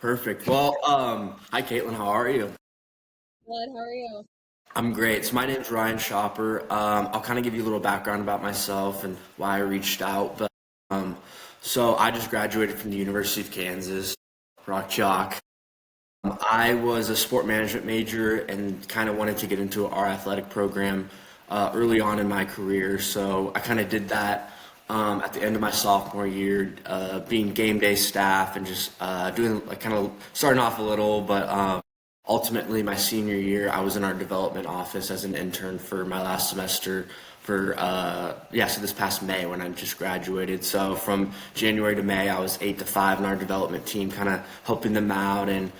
Perfect. Well, hi Caitlin, how are you? Good, how are you? I'm great. So my name's Ryan Schaper. I'll kind of give you a little background about myself and why I reached out. But so I just graduated from the University of Kansas, Rock Chalk. I was a sport management major and kind of wanted to get into our athletic program early on in my career. So I kind of did that at the end of my sophomore year, being game day staff and just doing like kind of starting off a little, but ultimately my senior year, I was in our development office as an intern for my last semester for so this past May when I just graduated. So from January to May, I was 8 to 5 in our development team, kind of helping them out and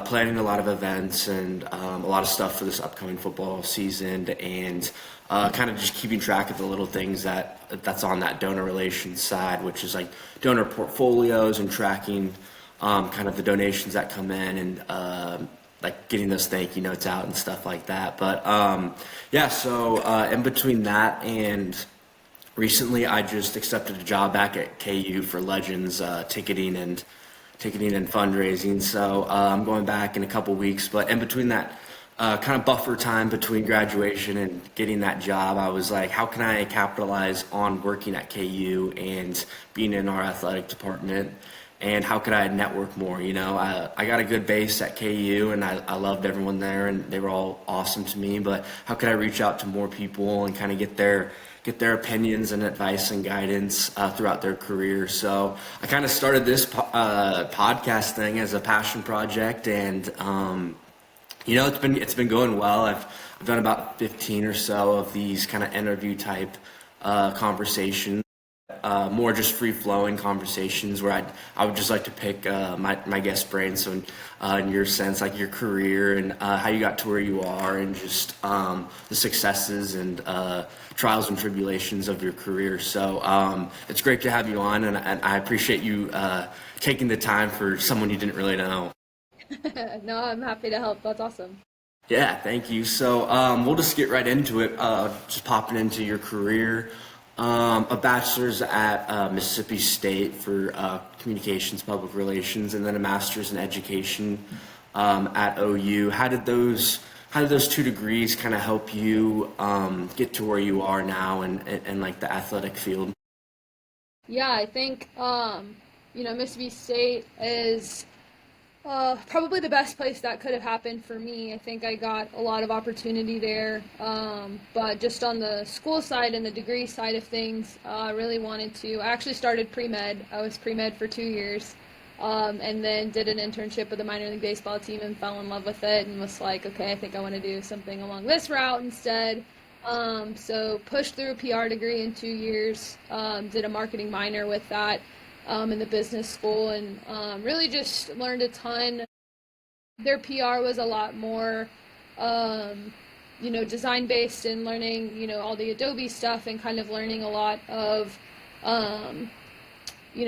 planning a lot of events and a lot of stuff for this upcoming football season, and kind of just keeping track of the little things that's on that donor relations side, which is like donor portfolios and tracking kind of the donations that come in and like getting those thank you notes out and stuff like that. But so in between that and recently, I just accepted a job back at KU for Legends ticketing and fundraising. So I'm going back in a couple weeks. But in between that kind of buffer time between graduation and getting that job, I was like, how can I capitalize on working at KU and being in our athletic department? And how could I network more? I got a good base at KU and I loved everyone there and they were all awesome to me. But how could I reach out to more people and kind of get their opinions and advice and guidance throughout their career? So I kind of started this podcast thing as a passion project, and it's been going well. I've done about 15 or so of these kind of interview type conversations, more just free flowing conversations where I would just like to pick my guest brain. So in your sense, like your career and how you got to where you are, and just the successes and trials and tribulations of your career. So it's great to have you on, and I appreciate you taking the time for someone you didn't really know. No, I'm happy to help. That's awesome. Yeah, thank you. So we'll just get right into it. Just popping into your career. A bachelor's at Mississippi State for communications, public relations, and then a master's in education at OU. How did those two degrees kind of help you get to where you are now and like the athletic field? Yeah, I think Mississippi State is probably the best place that could have happened for me. I think I got a lot of opportunity there, but just on the school side and the degree side of things, I really wanted to. I actually started pre-med. I was pre-med for 2 years, and then did an internship with the minor league baseball team and fell in love with it and was like, okay, I think I want to do something along this route instead. So pushed through a PR degree in 2 years, did a marketing minor with that in the business school, and really just learned a ton. Their PR was a lot more, design based, and learning, all the Adobe stuff and kind of learning a lot of,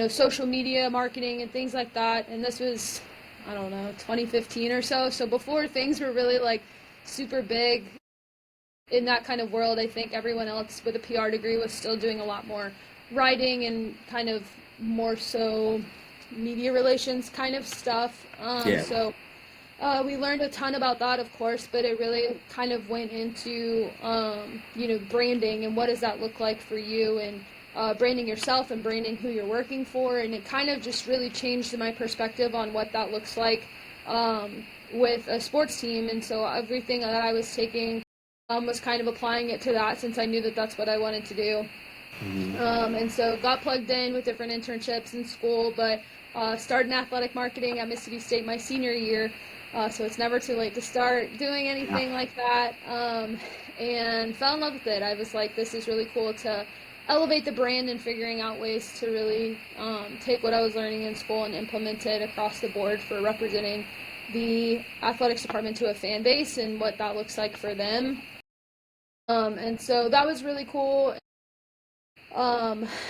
social media marketing and things like that. And this was, I don't know, 2015 or so. So before things were really like super big in that kind of world, I think everyone else with a PR degree was still doing a lot more writing and kind of more so media relations kind of stuff. Yeah. So we learned a ton about that, of course, but it really kind of went into, branding and what does that look like for you, and branding yourself and branding who you're working for. And it kind of just really changed my perspective on what that looks like with a sports team. And so everything that I was taking was kind of applying it to that, since I knew that that's what I wanted to do. And so got plugged in with different internships in school, but started in athletic marketing at Mississippi State my senior year. So it's never too late to start doing anything like that, and fell in love with it. I was like, this is really cool to elevate the brand, and figuring out ways to really take what I was learning in school and implement it across the board for representing the athletics department to a fan base and what that looks like for them. And so that was really cool.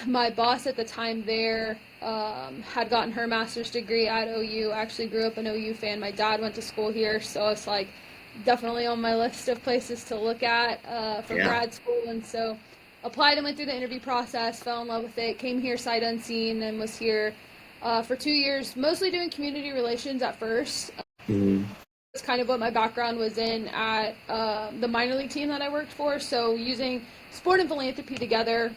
My boss at the time there had gotten her master's degree at OU. I actually grew up an OU fan. My dad went to school here, so it's like definitely on my list of places to look at for grad school. And so applied and went through the interview process, fell in love with it, came here sight unseen, and was here for 2 years, mostly doing community relations at first. Mm-hmm. That's kind of what my background was in at the minor league team that I worked for. So using sport and philanthropy together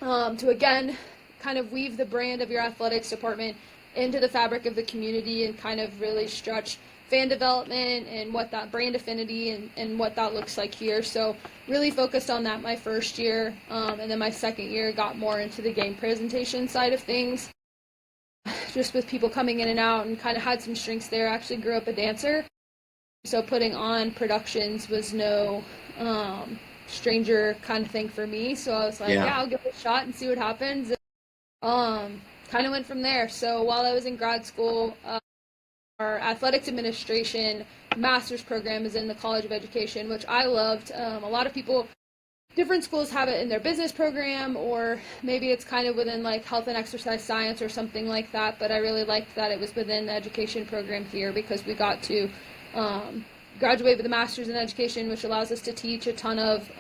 to, again, kind of weave the brand of your athletics department into the fabric of the community and kind of really stretch fan development and what that brand affinity and what that looks like here. So really focused on that my first year, and then my second year got more into the game presentation side of things, just with people coming in and out, and kind of had some strengths there. I actually grew up a dancer, so putting on productions was no stranger kind of thing for me. So I was like, yeah, I'll give it a shot and see what happens. And, kind of went from there. So while I was in grad school, our athletics administration master's program is in the College of Education, which I loved. A lot of people, different schools have it in their business program, or maybe it's kind of within like health and exercise science or something like that, but I really liked that it was within the education program here because we got to graduate with a master's in education, which allows us to teach. A ton of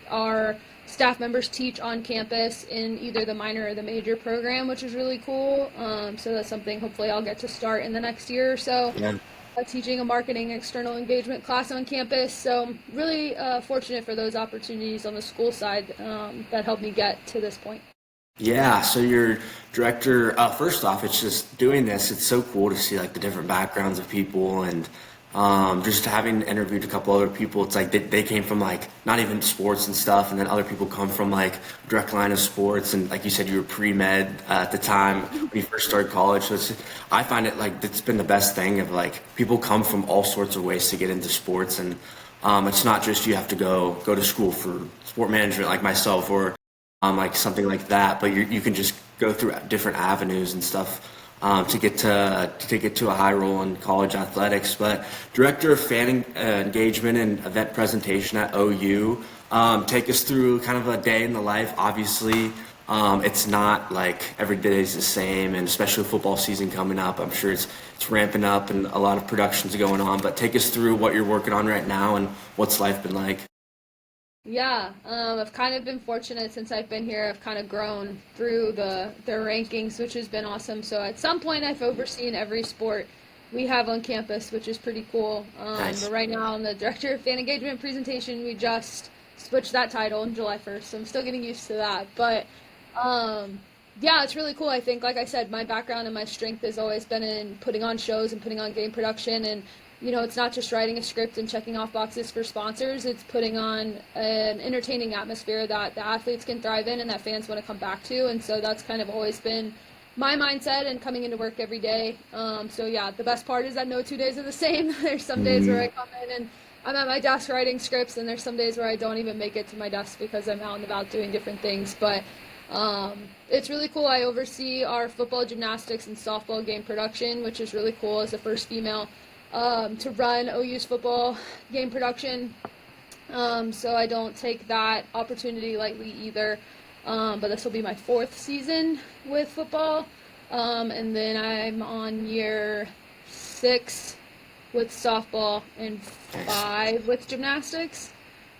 our staff members teach on campus in either the minor or the major program, which is really cool. So that's something hopefully I'll get to start in the next year or so. Yeah. Teaching a marketing external engagement class on campus. So really fortunate for those opportunities on the school side that helped me get to this point. Yeah, so your director, first off, it's just doing this. It's so cool to see like the different backgrounds of people, and just having interviewed a couple other people. It's like they came from like not even sports and stuff, and then other people come from like direct line of sports. And like you said, you were pre-med at the time when you first started college. So I find it like it's been the best thing of like people come from all sorts of ways to get into sports, and it's not just you have to go to school for sport management like myself or like something like that, but you can just go through different avenues and stuff to get to a high role in college athletics. But director of fan engagement and event presentation at OU, take us through kind of a day in the life. Obviously, it's not like every day is the same, and especially football season coming up, I'm sure it's ramping up and a lot of productions going on. But take us through what you're working on right now and what's life been like. Yeah, I've kind of been fortunate since I've been here. I've kind of grown through their rankings, which has been awesome. So at some point, I've overseen every sport we have on campus, which is pretty cool. Nice. But right now, I'm the director of fan engagement presentation. We just switched that title on July 1st, so I'm still getting used to that. But yeah, it's really cool. I think, like I said, my background and my strength has always been in putting on shows and putting on game production. And it's not just writing a script and checking off boxes for sponsors. It's putting on an entertaining atmosphere that the athletes can thrive in and that fans want to come back to. And so that's kind of always been my mindset and coming into work every day. So yeah, the best part is that no 2 days are the same. There's some days where I come in and I'm at my desk writing scripts, and there's some days where I don't even make it to my desk because I'm out and about doing different things. But it's really cool. I oversee our football, gymnastics, and softball game production, which is really cool as the first female to run OU's football game production. So I don't take that opportunity lightly either. But this will be my 4th season with football. And then I'm on year 6 with softball and 5 with gymnastics.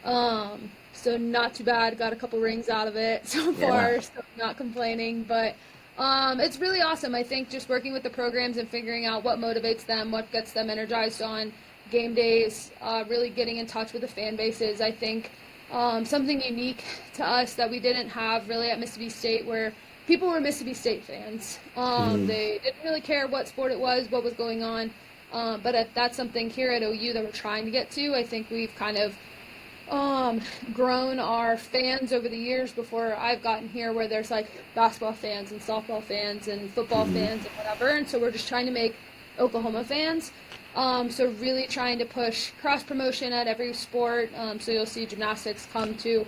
So not too bad. Got a couple rings out of it so far, so not complaining. But it's really awesome. I think just working with the programs and figuring out what motivates them, what gets them energized on game days, really getting in touch with the fan bases. I think something unique to us that we didn't have really at Mississippi State, where people were Mississippi State fans. They didn't really care what sport it was, what was going on. But that's something here at OU that we're trying to get to. I think we've kind of grown our fans over the years before I've gotten here, where there's like basketball fans and softball fans and football fans and whatever. And so we're just trying to make Oklahoma fans. So really trying to push cross promotion at every sport. So you'll see gymnastics come to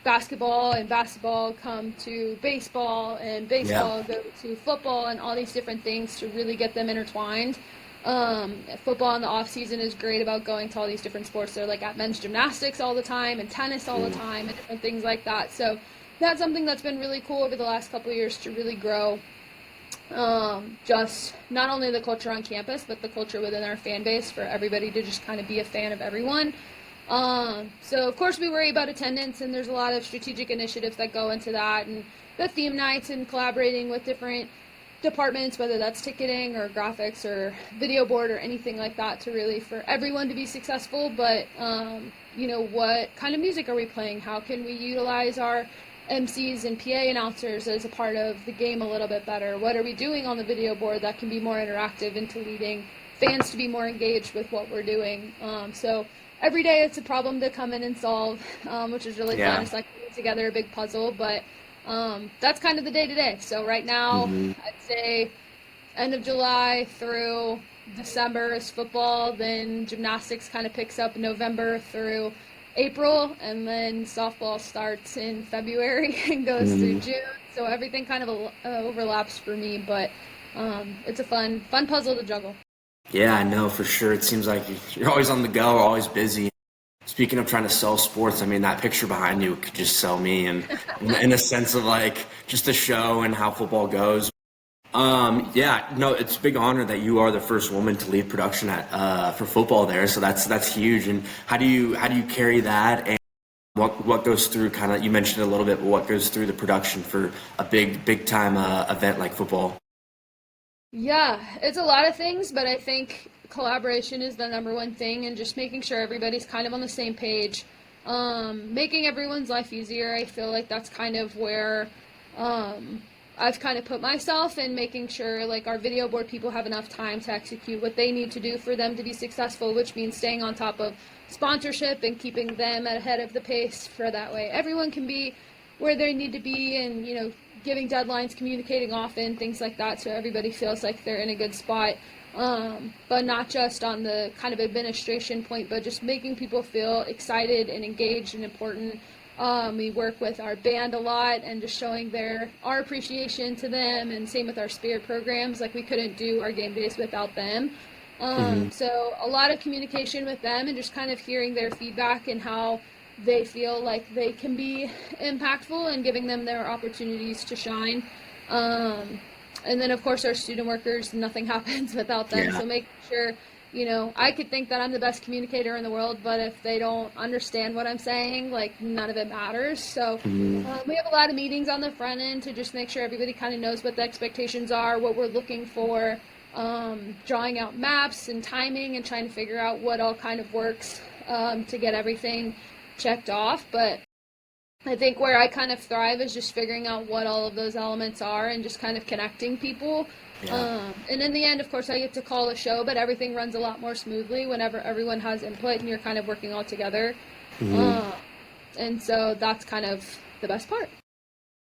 basketball and basketball come to baseball and baseball go to football and all these different things to really get them intertwined. Football in the off season is great about going to all these different sports. They're like at men's gymnastics all the time and tennis all the time and different things like that. So that's something that's been really cool over the last couple of years to really grow just not only the culture on campus, but the culture within our fan base, for everybody to just kind of be a fan of everyone. So of course we worry about attendance, and there's a lot of strategic initiatives that go into that, and the theme nights and collaborating with different departments, whether that's ticketing or graphics or video board or anything like that, to really for everyone to be successful. But what kind of music are we playing? How can we utilize our MCs and PA announcers as a part of the game a little bit better? What are we doing on the video board that can be more interactive into leading fans to be more engaged with what we're doing? So every day it's a problem to come in and solve, which is really fun. It's like putting together a big puzzle, but that's kind of the day-to-day. So right now, I'd say end of July through December is football, then gymnastics kind of picks up November through April, and then softball starts in February and goes through June. So everything kind of overlaps for me, but it's a fun puzzle to juggle. Yeah, I know for sure. It seems like you're always on the go, always busy. Speaking of trying to sell sports, I mean, that picture behind you could just sell me, and in a sense of like just the show and how football goes. It's a big honor that you are the first woman to lead production for football there. So that's huge. And how do you carry that, and what goes through, kind of, you mentioned it a little bit, but what goes through the production for a big time event like football? Yeah, it's a lot of things, but I think collaboration is the number one thing, and just making sure everybody's kind of on the same page, making everyone's life easier. I feel like that's kind of where I've kind of put myself in, making sure like our video board people have enough time to execute what they need to do for them to be successful, which means staying on top of sponsorship and keeping them ahead of the pace, for that way everyone can be where they need to be, and giving deadlines, communicating often, things like that, so everybody feels like they're in a good spot. But not just on the kind of administration point, but just making people feel excited and engaged and important. We work with our band a lot, and just showing our appreciation to them, and same with our spirit programs. Like, we couldn't do our game days without them. So a lot of communication with them, and just kind of hearing their feedback and how they feel like they can be impactful, and giving them their opportunities to shine. And then, of course, our student workers, nothing happens without them. So making sure, I could think that I'm the best communicator in the world, but if they don't understand what I'm saying, like, none of it matters. So we have a lot of meetings on the front end to just make sure everybody kind of knows what the expectations are, what we're looking for, drawing out maps and timing, and trying to figure out what all kind of works to get everything checked off. But I think where I kind of thrive is just figuring out what all of those elements are, and just kind of connecting people. And in the end, of course, I get to call a show, but everything runs a lot more smoothly whenever everyone has input and you're kind of working all together. And so that's kind of the best part.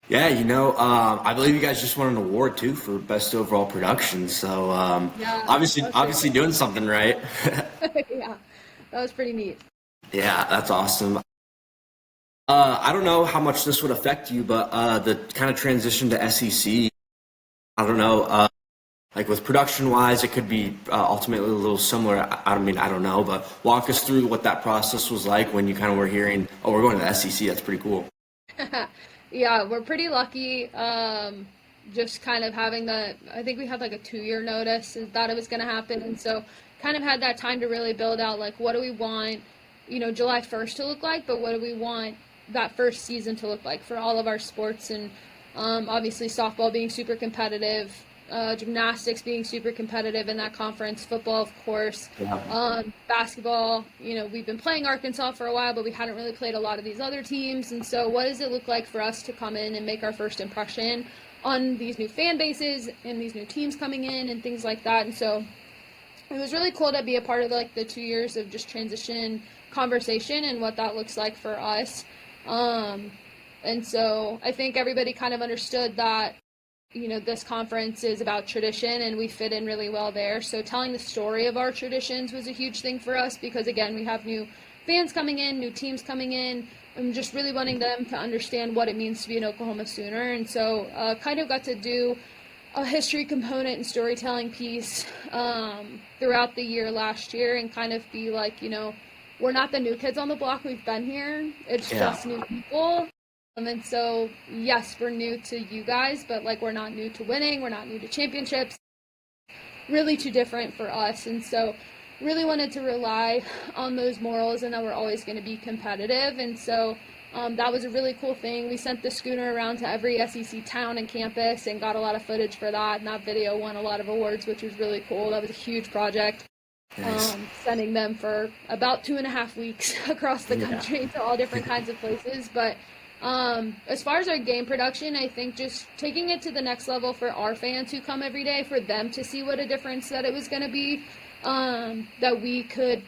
Yeah, I believe you guys just won an award too for best overall production. So obviously doing something right. Yeah, that was pretty neat. Yeah, that's awesome. I don't know how much this would affect you, but the kind of transition to SEC, I don't know. Like, with production-wise, it could be ultimately a little similar. I don't know, but walk us through what that process was like when you kind of were hearing, oh, we're going to the SEC. That's pretty cool. Yeah, we're pretty lucky. Just kind of having I think we had like a 2-year notice and thought it was going to happen. And so kind of had that time to really build out, like, what do we want, July 1st to look like, but what do we want that first season to look like for all of our sports. And obviously softball being super competitive, gymnastics being super competitive in that conference, football, of course, basketball, we've been playing Arkansas for a while, but we hadn't really played a lot of these other teams. And so what does it look like for us to come in and make our first impression on these new fan bases and these new teams coming in and things like that? And so it was really cool to be a part of like the 2 years of just transition conversation and what that looks like for us. And so I think everybody kind of understood that, this conference is about tradition and we fit in really well there. So telling the story of our traditions was a huge thing for us because, again, we have new fans coming in, new teams coming in, and just really wanting them to understand what it means to be an Oklahoma Sooner. And so kind of got to do a history component and storytelling piece throughout the year last year and kind of be like, we're not the new kids on the block. We've been here. It's just new people. And so, yes, we're new to you guys, but like, we're not new to winning. We're not new to championships. Really too different for us. And so really wanted to rely on those morals and that we're always going to be competitive. And so That was a really cool thing. We sent the schooner around to every SEC town and campus and got a lot of footage for that. And that video won a lot of awards, which was really cool. That was a huge project. Nice. Sending them for about 2.5 weeks across the country to all different kinds of places. But as far as our game production, I think just taking it to the next level for our fans who come every day, for them to see what a difference that it was going to be, that we could,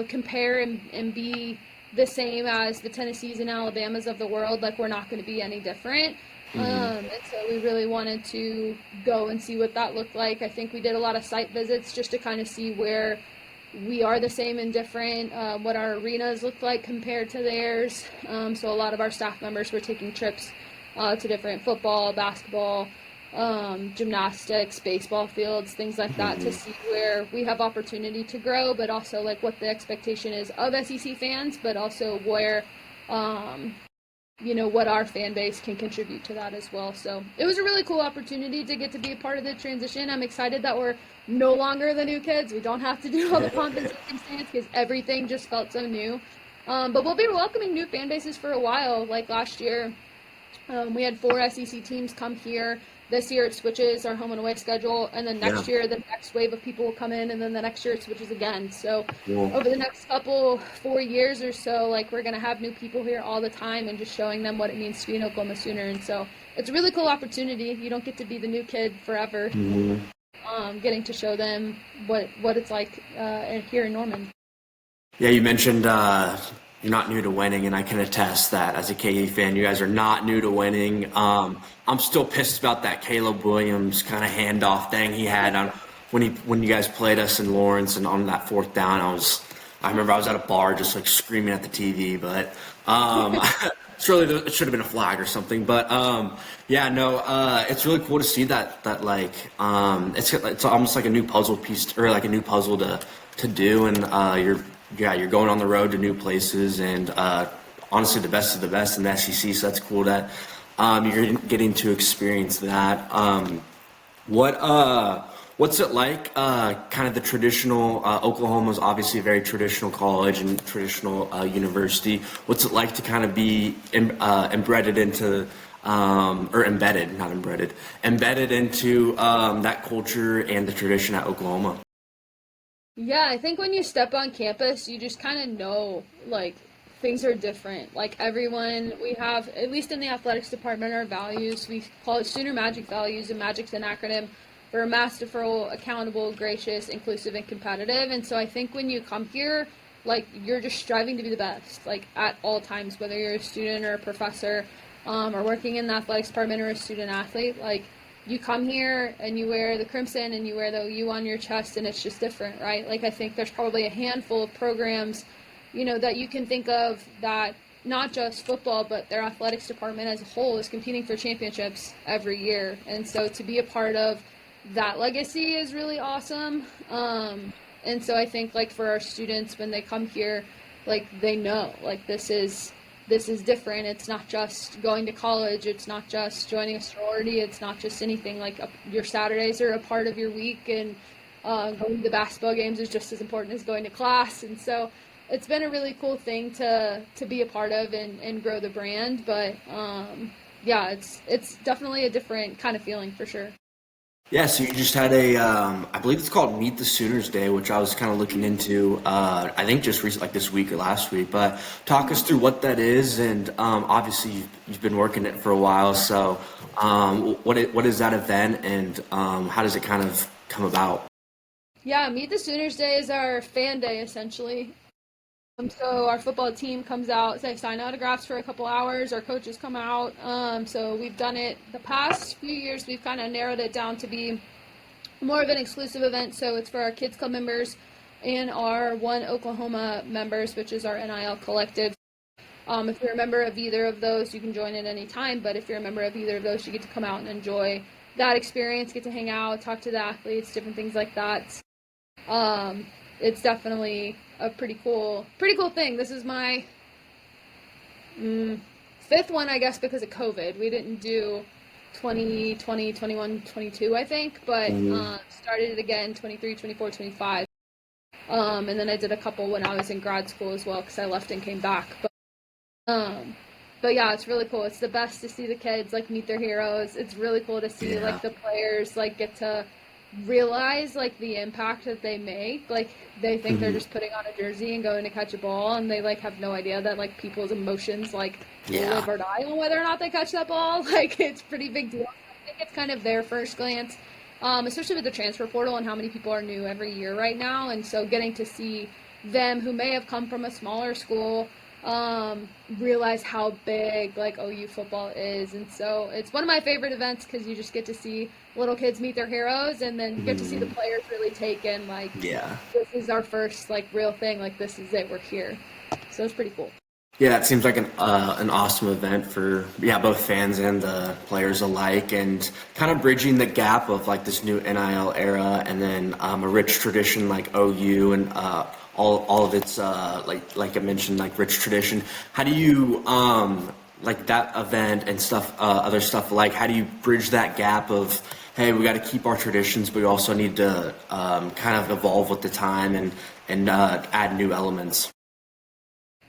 compare and be the same as the Tennessees and Alabamas of the world. Like, we're not going to be any different. And so we really wanted to go and see what that looked like. I think we did a lot of site visits just to kind of see where we are the same and different, what our arenas look like compared to theirs. So a lot of our staff members were taking trips to different football, basketball, gymnastics, baseball fields, things like that, to see where we have opportunity to grow, but also like what the expectation is of SEC fans, but also where what our fan base can contribute to that as well. So it was a really cool opportunity to get to be a part of the transition. I'm excited that we're no longer the new kids. We don't have to do all the pomp and circumstance because everything just felt so new. But we'll be welcoming new fan bases for a while. Like last year, we had 4 SEC teams come here. This year it switches our home and away schedule, and then next year the next wave of people will come in, and then the next year it switches again. So over the next 4 years or so, like, we're going to have new people here all the time and just showing them what it means to be an Oklahoma Sooner. And so it's a really cool opportunity. You don't get to be the new kid forever. Getting to show them what it's like here in Norman. Yeah, you mentioned you're not new to winning, and I can attest that as a KU fan, you guys are not new to winning. I'm still pissed about that Caleb Williams kind of handoff thing he had on when you guys played us in Lawrence, and on that 4th down, I remember I was at a bar just like screaming at the TV, but surely it should have been a flag or something. But it's really cool to see that it's almost like a new puzzle piece, or like a new puzzle to do, and you're going on the road to new places, and honestly the best of the best in the SEC, so that's cool that you're getting to experience that. What's it like, kind of the traditional, Oklahoma's obviously a very traditional college and traditional university. What's it like to kind of be embedded into that culture and the tradition at Oklahoma? Yeah, I think when you step on campus, you just kind of know, like, things are different. Like, everyone, we have, at least in the athletics department, our values. We call it Sooner Magic Values, and Magic's an acronym for masterful, accountable, gracious, inclusive, and competitive. And so I think when you come here, like, you're just striving to be the best, like, at all times, whether you're a student or a professor, or working in the athletics department or a student athlete. Like, you come here and you wear the crimson and you wear the U on your chest, and it's just different, right? Like, I think there's probably a handful of programs, that you can think of that not just football, but their athletics department as a whole is competing for championships every year. And so to be a part of that legacy is really awesome. And so I think, like, for our students, when they come here, like, they know, like, this is different. It's not just going to college. It's not just joining a sorority. It's not just anything. Like, your Saturdays are a part of your week, and going to the basketball games is just as important as going to class. And so it's been a really cool thing to be a part of and grow the brand. But it's definitely a different kind of feeling for sure. Yeah, so you just had I believe it's called Meet the Sooners Day, which I was kind of looking into, I think just recently, like this week or last week. But talk us through what that is, and obviously you've been working it for a while. So what is that event, and how does it kind of come about? Yeah, Meet the Sooners Day is our fan day, essentially. So our football team comes out, they sign autographs for a couple hours, our coaches come out. So we've done it the past few years. We've kind of narrowed it down to be more of an exclusive event. So it's for our Kids Club members and our One Oklahoma members, which is our NIL collective. If you're a member of either of those, you can join at any time. But if you're a member of either of those, you get to come out and enjoy that experience, get to hang out, talk to the athletes, different things like that. It's definitely a pretty cool thing. This is my 5th one, I guess, because of COVID. We didn't do 2020, 21, 22, I think, but started it again 23, 24, 25. And then I did a couple when I was in grad school as well, because I left and came back. But But yeah, it's really cool. It's the best to see the kids like meet their heroes. It's really cool to see Yeah. like the players like get to realize like the impact that they make. Like they think they're Hmm. just putting on a jersey and going to catch a ball, and they like have no idea that like people's emotions like Yeah. live or die on whether or not they catch that ball. Like it's a pretty big deal. I think it's kind of their first glance, especially with the transfer portal and how many people are new every year right now, and so getting to see them who may have come from a smaller school realize how big like OU football is. And so it's one of my favorite events because you just get to see little kids meet their heroes, and then you get to see the Hmm. players really take in like Yeah. this is our first like real thing, like this is it, we're here. So it's pretty cool. Yeah, it seems like an awesome event for both fans and the players alike, and kind of bridging the gap of like this new NIL era, and then a rich tradition like OU and all of its like I mentioned like rich tradition. How do you like that event and stuff other stuff like how do you bridge that gap of hey, we got to keep our traditions, but we also need to kind of evolve with the time and add new elements.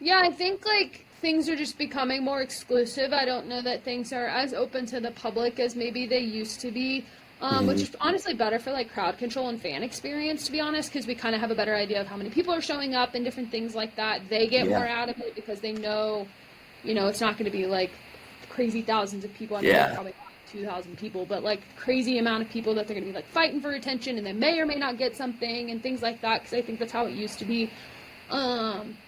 Yeah, I think like things are just becoming more exclusive. I don't know that things are as open to the public as maybe they used to be, which Hmm. is honestly better for like crowd control and fan experience, to be honest, because we kind of have a better idea of how many people are showing up and different things like that. They get more Yeah. out of it because they know, it's not going to be like crazy thousands of people. I mean, like Yeah. probably 2,000 people, but like crazy amount of people that they're going to be like fighting for attention, and they may or may not get something and things like that, because I think that's how it used to be.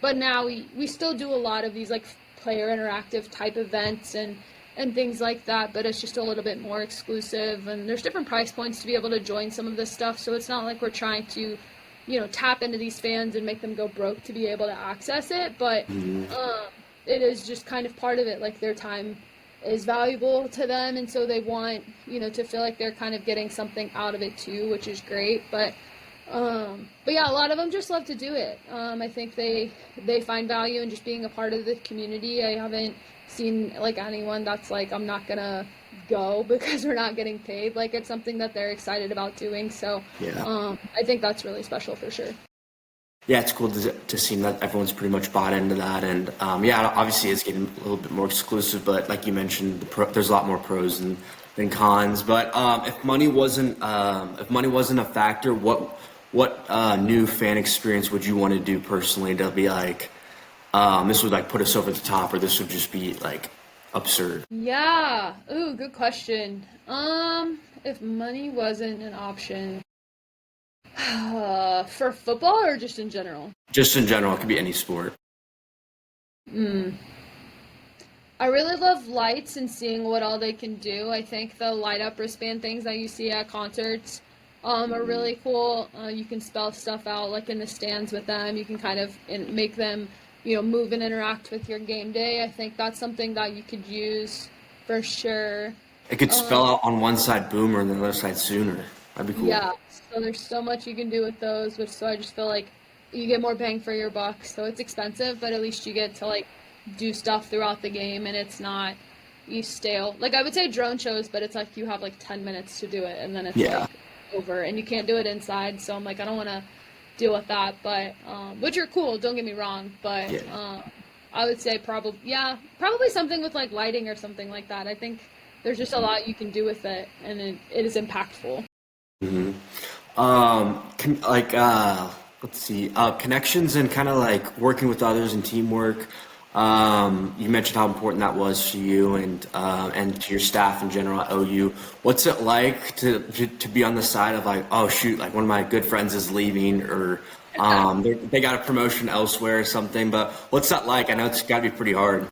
But now we still do a lot of these like player interactive type events and things like that, but it's just a little bit more exclusive, and there's different price points to be able to join some of this stuff, so it's not like we're trying to, tap into these fans and make them go broke to be able to access it, but Mhm. um, it is just kind of part of it. Like their time is valuable to them, and so they want, to feel like they're kind of getting something out of it too, which is great. But yeah, a lot of them just love to do it. I think they find value in just being a part of the community. I haven't seen like anyone that's like, I'm not gonna go because we're not getting paid. Like it's something that they're excited about doing. So Yeah. I think that's really special for sure. Yeah, it's cool to see that everyone's pretty much bought into that, and obviously it's getting a little bit more exclusive. But like you mentioned, there's a lot more pros than cons. But if money wasn't a factor, what new fan experience would you want to do personally to be like, this would like put us over the top, or this would just be like absurd? Yeah. Ooh, good question. If money wasn't an option, for football or just in general? Just in general, it could be any sport. Hmm. I really love lights and seeing what all they can do. I think the light up wristband things that you see at concerts are really cool. You can spell stuff out like in the stands with them. You can kind of make them, move and interact with your game day. I think that's something that you could use for sure. It could spell Um, out on one side boomer and the other side sooner. That'd be cool. yeah, so there's so much you can do with those, which so I just feel like you get more bang for your buck. So it's expensive, but at least you get to like do stuff throughout the game, and it's not you stale. Like I would say drone shows, but it's like you have like 10 minutes to do it, and then it's Yeah. like over, and you can't do it inside. So I'm like, I don't want to deal with that, but which are cool. Don't get me wrong, but Yeah. I would say probably something with like lighting or something like that. I think there's just a lot you can do with it, and it is impactful. Hmm. Like let's see, connections and kind of like working with others and teamwork. You mentioned how important that was to you and to your staff in general at OU. What's it like to be on the side of like, oh shoot, like one of my good friends is leaving, or they got a promotion elsewhere or something. But what's that like? I know it's got to be pretty hard.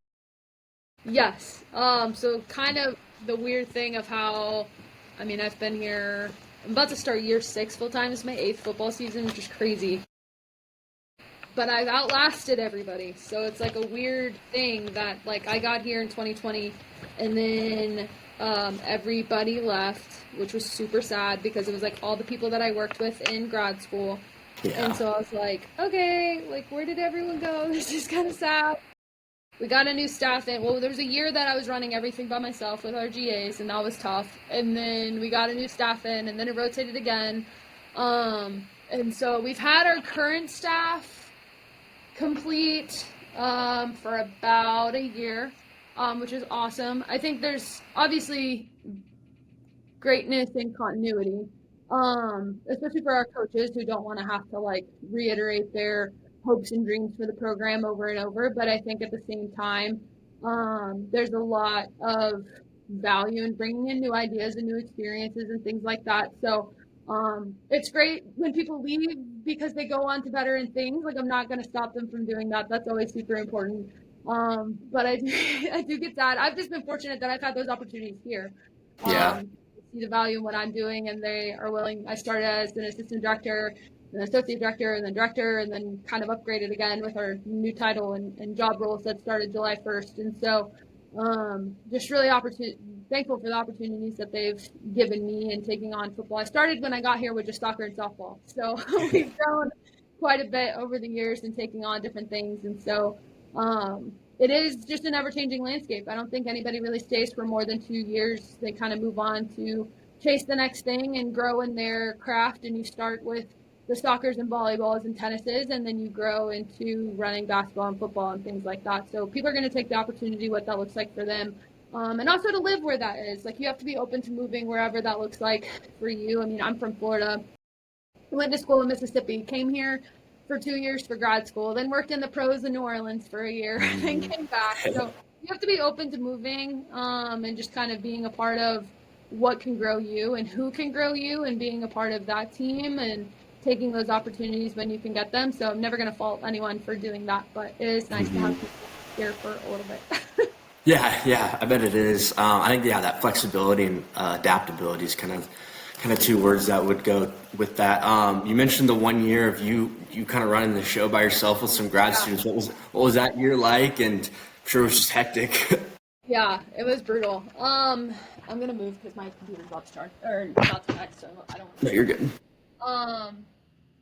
Yes. So kind of the weird thing of how, I mean, I've been here. I'm about to start year 6 full time. It's my 8th football season, which is crazy. But I've outlasted everybody, so it's like a weird thing that like I got here in 2020, and then everybody left, which was super sad because it was like all the people that I worked with in grad school, and Yeah. so I was like, okay, like where did everyone go? This is kind of sad. We got a new staff in. Well, there was a year that I was running everything by myself with our GAs, and that was tough. And then we got a new staff in, and then it rotated again. And so we've had our current staff complete for about a year. which is awesome. I think there's obviously greatness and continuity, especially for our coaches who don't want to have to like reiterate their hopes and dreams for the program over and over. But I think at the same time, there's a lot of value in bringing in new ideas and new experiences and things like that. So it's great when people leave because they go on to better in things. Like I'm not going to stop them from doing that. That's always super important. But I do, I do get that. I've just been fortunate that I've had those opportunities here. Yeah. See the value in what I'm doing, and they are willing. I started as an assistant director, an associate director, and then director, and then kind of upgraded again with our new title and job roles that started July 1st. And so, just really thankful for the opportunities that they've given me in taking on football. I started when I got here with just soccer and softball, so we've grown quite a bit over the years and taking on different things. And so, it is just an ever-changing landscape. I don't think anybody really stays for more than 2 years. They kind of move on to chase the next thing and grow in their craft. And you start with the soccers and volleyballs and tennises, and then you grow into running basketball and football and things like that. So people are going to take the opportunity, what that looks like for them, and also to live where that is. Like you have to be open to moving wherever that looks like for you. I mean, I'm from Florida. I went to school in Mississippi, came here for 2 years for grad school, then worked in the pros in New Orleans for a year, then came back. So you have to be open to moving, and just kind of being a part of what can grow you and who can grow you, and being a part of that team and taking those opportunities when you can get them. So I'm never going to fault anyone for doing that, but it is nice to have people here for a little bit. Yeah, I bet it is. I think that flexibility and adaptability is kind of two words that would go with that. You mentioned the 1 year of you kind of running the show by yourself with some grad students. What was that year like? And I'm sure it was just hectic. Yeah, it was brutal. I'm gonna move because my computer's about to charge or not to charge, so I don't. No, you're good. Um,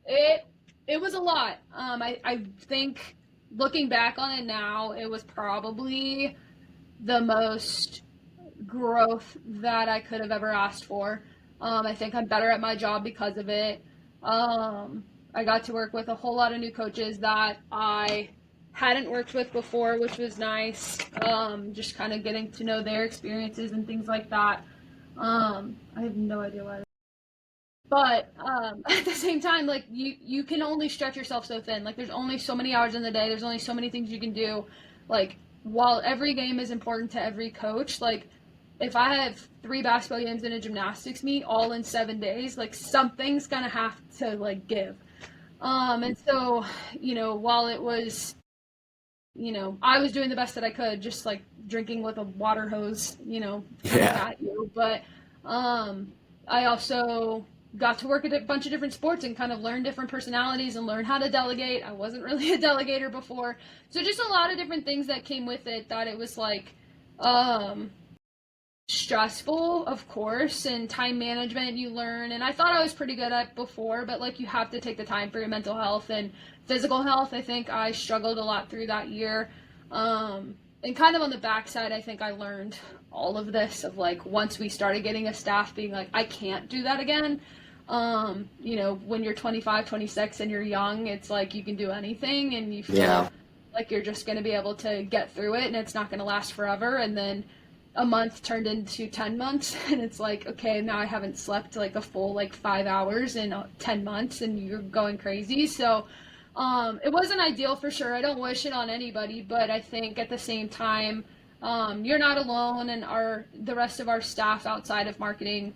it was a lot. I think looking back on it now, it was probably the most growth that I could have ever asked for. I think I'm better at my job because of it. I got to work with a whole lot of new coaches that I hadn't worked with before, which was nice. Just kind of getting to know their experiences and things like that. I have no idea why. But at the same time, like you can only stretch yourself so thin. Like there's only so many hours in the day. There's only so many things you can do. Like while every game is important to every coach, like if I have 3 basketball games and a gymnastics meet all in 7 days, like something's gonna have to like give. And so, while it was, I was doing the best that I could, just like drinking with a water hose, at you. But I also got to work at a bunch of different sports and kind of learn different personalities and learn how to delegate. I wasn't really a delegator before. So just a lot of different things that came with it that it was like, stressful, of course, and time management you learn. And I thought I was pretty good at before, but like you have to take the time for your mental health and physical health. I think I struggled a lot through that year. And kind of on the backside, I think I learned all of this of like once we started getting a staff being like, I can't do that again. When you're 25, 26 and you're young, it's like you can do anything and you feel like you're just going to be able to get through it and it's not going to last forever. And then a month turned into 10 months and it's like, okay, now I haven't slept like a full like 5 hours in 10 months and you're going crazy. So it wasn't ideal for sure. I don't wish it on anybody, but I think at the same time, you're not alone, and the rest of our staff outside of marketing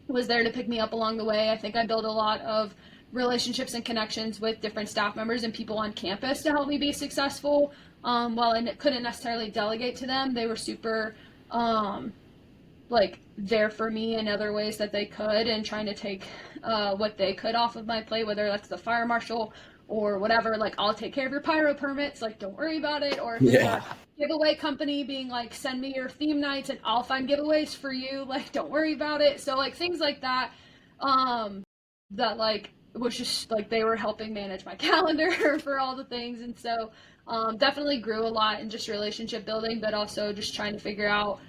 was there to pick me up along the way. I think I built a lot of relationships and connections with different staff members and people on campus to help me be successful. While I couldn't necessarily delegate to them, they were super there for me in other ways that they could, and trying to take what they could off of my plate, whether that's the fire marshal or whatever. Like, I'll take care of your pyro permits, like don't worry about it. Or if it's a giveaway company being like, send me your theme nights and I'll find giveaways for you, like don't worry about it. So like things like that, that like was just like they were helping manage my calendar for all the things. And so definitely grew a lot in just relationship building, but also just trying to figure out,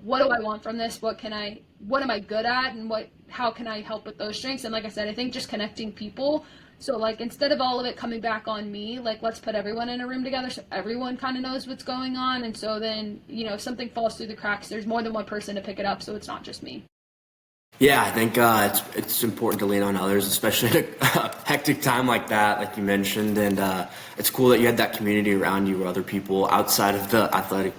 what do I want from this? What am I good at? And how can I help with those strengths? And like I said, I think just connecting people So like instead of all of it coming back on me, like let's put everyone in a room together so everyone kind of knows what's going on. And so then, if something falls through the cracks, there's more than one person to pick it up, so it's not just me. Yeah, I think it's important to lean on others, especially in a hectic time like that, like you mentioned. And it's cool that you had that community around you where other people outside of the athletic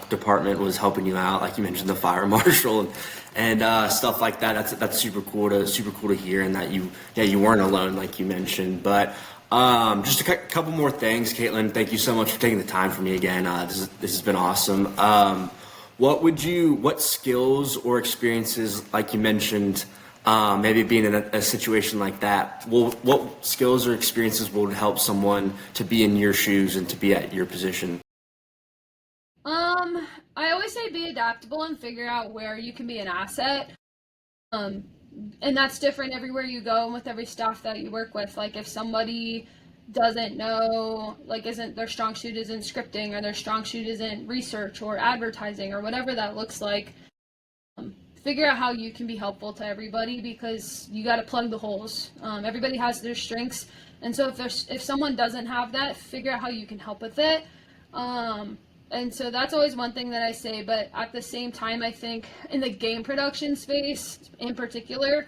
department was helping you out, like you mentioned, the fire marshal and stuff like that. That's super cool to hear, and that you weren't alone, like you mentioned. But just a couple more things, Caitlin. Thank you so much for taking the time for me again. This has been awesome. What skills or experiences, like you mentioned, maybe being in a situation like that, what skills or experiences would help someone to be in your shoes and to be at your position? I always say be adaptable and figure out where you can be an asset. Um, and that's different everywhere you go and with every staff that you work with. Like if somebody doesn't know, like isn't their strong suit isn't scripting, or their strong suit isn't research or advertising or whatever that looks like, figure out how you can be helpful to everybody, because you got to plug the holes. Everybody has their strengths, and so if someone doesn't have that, figure out how you can help with it. And so that's always one thing that I say. But at the same time, I think in the game production space in particular,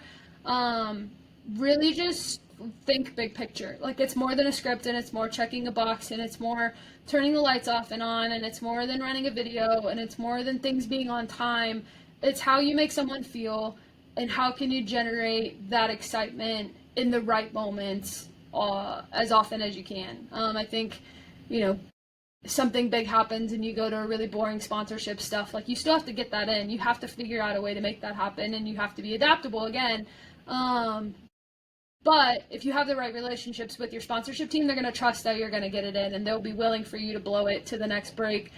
really just think big picture. Like it's more than a script, and it's more checking a box, and it's more turning the lights off and on, and it's more than running a video, and it's more than things being on time. It's how you make someone feel, and how can you generate that excitement in the right moments as often as you can. I think, something big happens and you go to a really boring sponsorship stuff, like you still have to get that in. You have to figure out a way to make that happen, and you have to be adaptable again. But if you have the right relationships with your sponsorship team, they're going to trust that you're going to get it in, and they'll be willing for you to blow it to the next break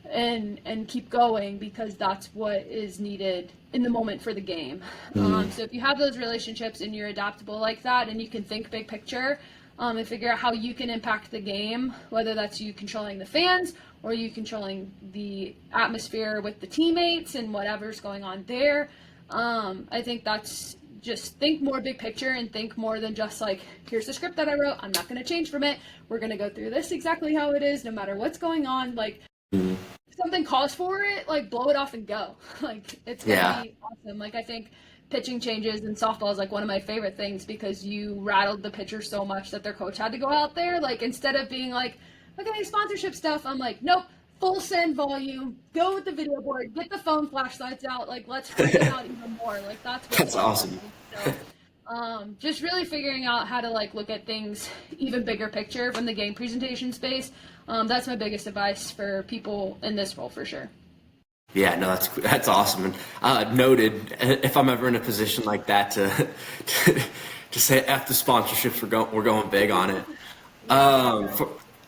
and keep going, because that's what is needed in the moment for the game. So if you have those relationships and you're adaptable like that, and you can think big picture, and figure out how you can impact the game, whether that's you controlling the fans or you controlling the atmosphere with the teammates and whatever's going on there. I think that's just think more big picture, and think more than just like, here's the script that I wrote, I'm not going to change from it, we're going to go through this exactly how it is no matter what's going on. Like if something calls for it, like blow it off and go. Like it's going to be awesome. Like I think pitching changes in softball is like one of my favorite things, because you rattled the pitcher so much that their coach had to go out there. Like instead of being like, okay, sponsorship stuff, I'm like, nope, full send volume, go with the video board, get the phone flashlights out, like let's freak it out even more. Like that's awesome. So just really figuring out how to like look at things even bigger picture from the game presentation space. That's my biggest advice for people in this role for sure. Yeah, no, that's awesome. And noted, if I'm ever in a position like that to say F the sponsorships, we're going big on it.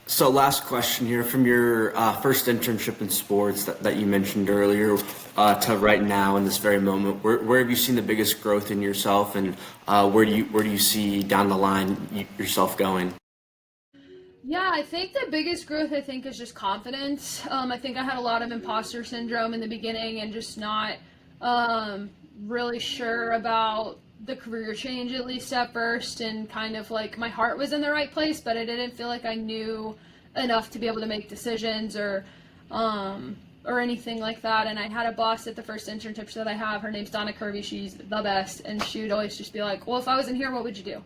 So last question here, from your first internship in sports that you mentioned earlier to right now in this very moment, where have you seen the biggest growth in yourself, and where do you see down the line yourself going? Yeah, I think the biggest growth is just confidence. I think I had a lot of imposter syndrome in the beginning, and just not really sure about the career change, at least at first, and kind of like my heart was in the right place, but I didn't feel like I knew enough to be able to make decisions or anything like that. And I had a boss at the first internship that I have. Her name's Donna Kirby. She's the best, and she would always just be like, well, if I wasn't here, what would you do?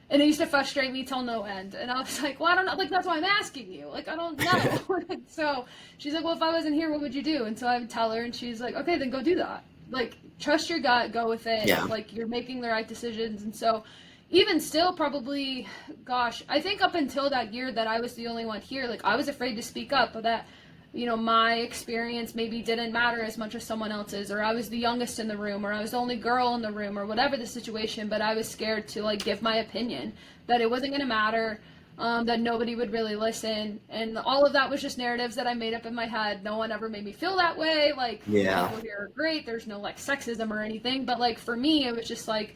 And it used to frustrate me till no end. And I was like, well, I don't know. Like, that's why I'm asking you. Like, I don't know. So she's like, well, if I wasn't here, what would you do? And so I would tell her, and she's like, okay, then go do that. Like, trust your gut, go with it. Yeah. Like, you're making the right decisions. And so even still, probably, gosh, I think up until that year that I was the only one here, like, I was afraid to speak up, but that, my experience maybe didn't matter as much as someone else's, or I was the youngest in the room, or I was the only girl in the room, or whatever the situation, but I was scared to like give my opinion, that it wasn't going to matter, that nobody would really listen, and all of that was just narratives that I made up in my head. No one ever made me feel that way. Like, people here are great, there's no like sexism or anything, but like for me, it was just like,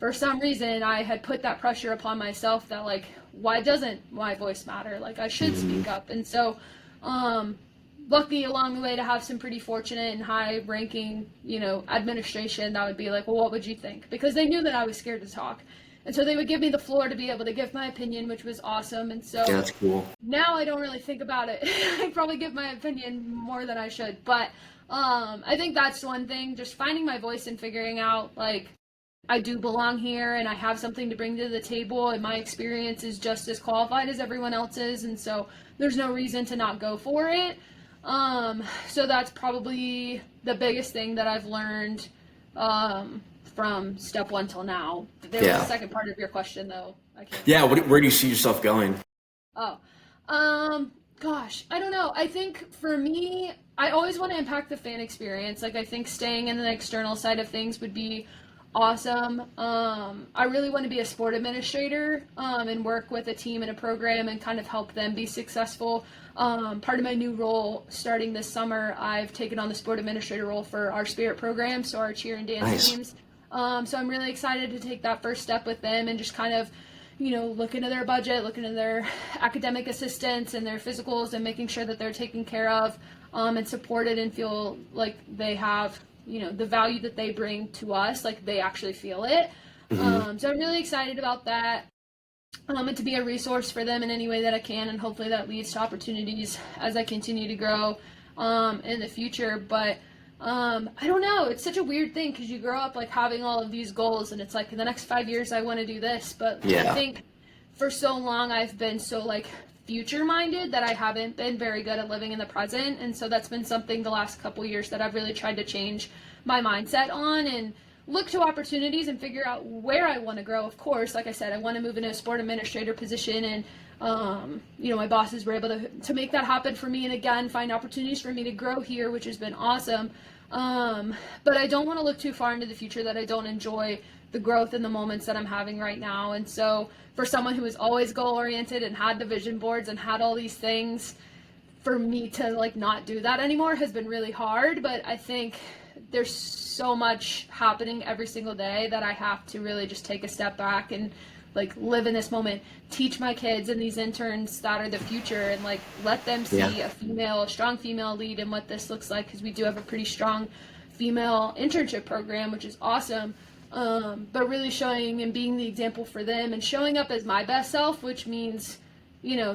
for some reason, I had put that pressure upon myself that like, why doesn't my voice matter? Like, I should speak up. And so, lucky along the way to have some pretty fortunate and high-ranking, administration that would be like, well, what would you think? Because they knew that I was scared to talk. And so they would give me the floor to be able to give my opinion, which was awesome. And so Yeah, that's cool. now I don't really think about it. I probably give my opinion more than I should. But I think that's one thing, just finding my voice and figuring out, like, I do belong here and I have something to bring to the table, and my experience is just as qualified as everyone else's, and so there's no reason to not go for it. So that's probably the biggest thing that I've learned from step one till now. There was the second part of your question, though. I can't. Yeah, where do you see yourself going? Oh, gosh, I don't know. I think for me, I always want to impact the fan experience. Like, I think staying in the external side of things would be awesome. I really want to be a sport administrator and work with a team and a program and kind of help them be successful. Part of my new role starting this summer, I've taken on the sport administrator role for our Spirit program, so our cheer and dance teams. So I'm really excited to take that first step with them and just kind of, look into their budget, look into their academic assistants and their physicals, and making sure that they're taken care of and supported and feel like they have, the value that they bring to us, like they actually feel it. So I'm really excited about that. And to be a resource for them in any way that I can, and hopefully that leads to opportunities as I continue to grow in the future. But I don't know, it's such a weird thing because you grow up like having all of these goals, and it's like in the next 5 years I want to do this, but I think for so long I've been so like future minded that I haven't been very good at living in the present. And so that's been something the last couple years that I've really tried to change my mindset on and look to opportunities and figure out where I want to grow. Of course, like I said, I want to move into a sport administrator position, and my bosses were able to make that happen for me, and again find opportunities for me to grow here, which has been awesome. But I don't want to look too far into the future that I don't enjoy the growth in the moments that I'm having right now. And so for someone who is always goal oriented and had the vision boards and had all these things, for me to like not do that anymore has been really hard. But I think there's so much happening every single day that I have to really just take a step back and like live in this moment, teach my kids and these interns that are the future, and like let them see a strong female lead and what this looks like, because we do have a pretty strong female internship program, which is awesome. But really showing and being the example for them and showing up as my best self, which means,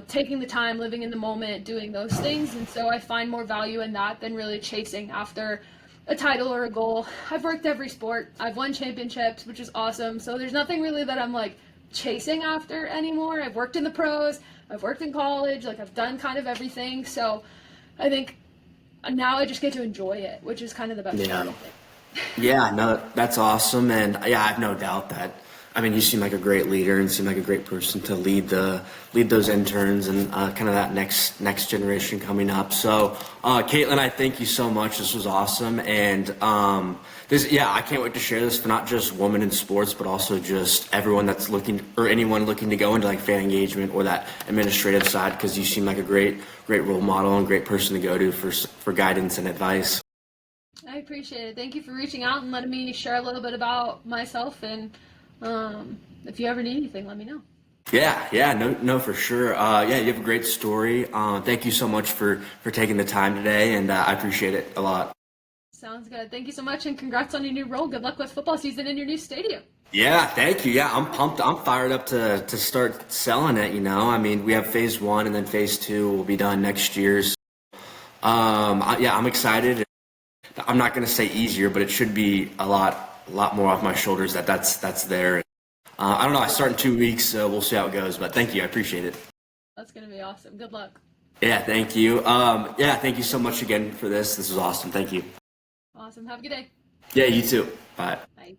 taking the time, living in the moment, doing those things. And so I find more value in that than really chasing after a title or a goal. I've worked every sport. I've won championships, which is awesome. So there's nothing really that I'm like chasing after anymore. I've worked in the pros. I've worked in college. Like I've done kind of everything. So I think now I just get to enjoy it, which is kind of the best part of it. Yeah, no, that's awesome. And I have no doubt that, you seem like a great leader and seem like a great person to lead those interns and kind of that next generation coming up. So, Caitlin, I thank you so much. This was awesome. And I can't wait to share this for not just women in sports, but also just everyone that's looking, or anyone looking to go into like fan engagement or that administrative side, because you seem like a great role model and great person to go to for guidance and advice. I appreciate it. Thank you for reaching out and letting me share a little bit about myself. And if you ever need anything, let me know. No, for sure. You have a great story. Thank you so much for taking the time today, and I appreciate it a lot. Sounds good. Thank you so much, and congrats on your new role. Good luck with football season in your new stadium. Yeah, thank you. Yeah, I'm pumped. I'm fired up to start selling it, we have phase 1 and then phase 2 will be done next year. So, I'm excited. I'm not going to say easier, but it should be a lot more off my shoulders that's there. I don't know. I start in 2 weeks, so we'll see how it goes. But thank you. I appreciate it. That's going to be awesome. Good luck. Yeah, thank you. Thank you so much again for this. This was awesome. Thank you. Awesome. Have a good day. Yeah, you too. Bye. Bye.